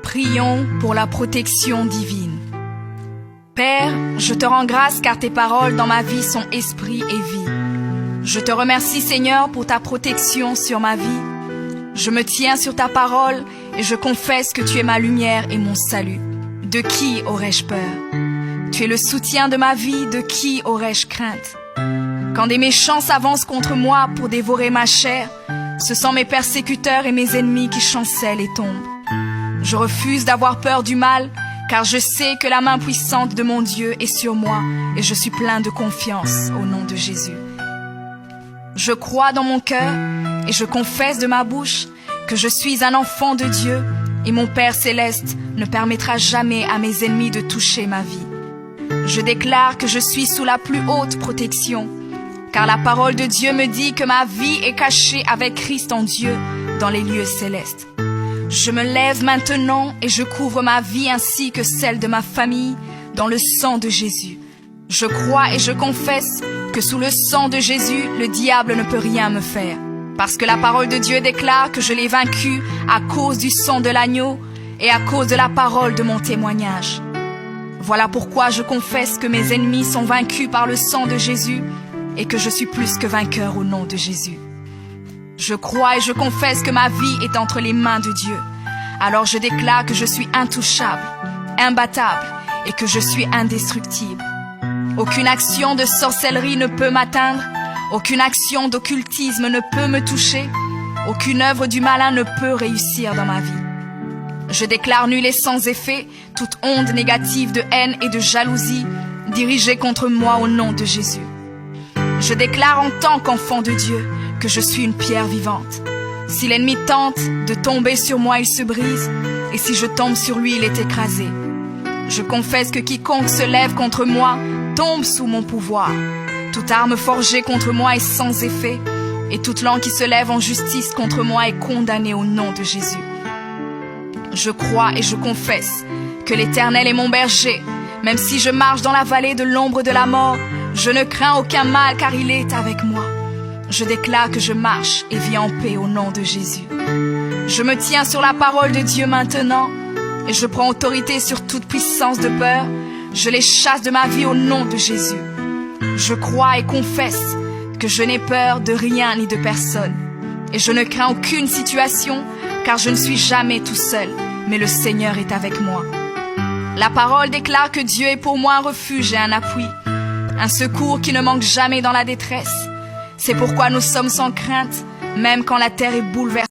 Prions pour la protection divine. Père, je te rends grâce car tes paroles dans ma vie sont esprit et vie. Je te remercie Seigneur pour ta protection sur ma vie. Je me tiens sur ta parole et je confesse que tu es ma lumière et mon salut. De qui aurais-je peur? Tu es le soutien de ma vie, de qui aurais-je crainte? Quand des méchants s'avancent contre moi pour dévorer ma chair, ce sont mes persécuteurs et mes ennemis qui chancellent et tombent. Je refuse d'avoir peur du mal, car je sais que la main puissante de mon Dieu est sur moi et je suis plein de confiance au nom de Jésus. Je crois dans mon cœur et je confesse de ma bouche que je suis un enfant de Dieu et mon Père céleste ne permettra jamais à mes ennemis de toucher ma vie. Je déclare que je suis sous la plus haute protection, car la parole de Dieu me dit que ma vie est cachée avec Christ en Dieu dans les lieux célestes. Je me lève maintenant et je couvre ma vie ainsi que celle de ma famille dans le sang de Jésus. Je crois et je confesse que sous le sang de Jésus, le diable ne peut rien me faire, parce que la parole de Dieu déclare que je l'ai vaincu à cause du sang de l'agneau et à cause de la parole de mon témoignage. Voilà pourquoi je confesse que mes ennemis sont vaincus par le sang de Jésus et que je suis plus que vainqueur au nom de Jésus. Je crois et je confesse que ma vie est entre les mains de Dieu. Alors je déclare que je suis intouchable, imbattable et que je suis indestructible. Aucune action de sorcellerie ne peut m'atteindre, aucune action d'occultisme ne peut me toucher, aucune œuvre du malin ne peut réussir dans ma vie. Je déclare nul et sans effet toute onde négative de haine et de jalousie dirigée contre moi au nom de Jésus. Je déclare en tant qu'enfant de Dieu que je suis une pierre vivante. Si l'ennemi tente de tomber sur moi, il se brise, et si je tombe sur lui, il est écrasé. Je confesse que quiconque se lève contre moi tombe sous mon pouvoir. Toute arme forgée contre moi est sans effet, et toute langue qui se lève en justice contre moi est condamnée au nom de Jésus. Je crois et je confesse que l'Éternel est mon berger. Même si je marche dans la vallée de l'ombre de la mort, je ne crains aucun mal car il est avec moi. Je déclare que je marche et vis en paix au nom de Jésus. Je me tiens sur la parole de Dieu maintenant et je prends autorité sur toute puissance de peur. Je les chasse de ma vie au nom de Jésus. Je crois et confesse que je n'ai peur de rien ni de personne. Et je ne crains aucune situation car je ne suis jamais tout seul, mais le Seigneur est avec moi. La parole déclare que Dieu est pour moi un refuge et un appui, un secours qui ne manque jamais dans la détresse. C'est pourquoi nous sommes sans crainte, même quand la terre est bouleversée.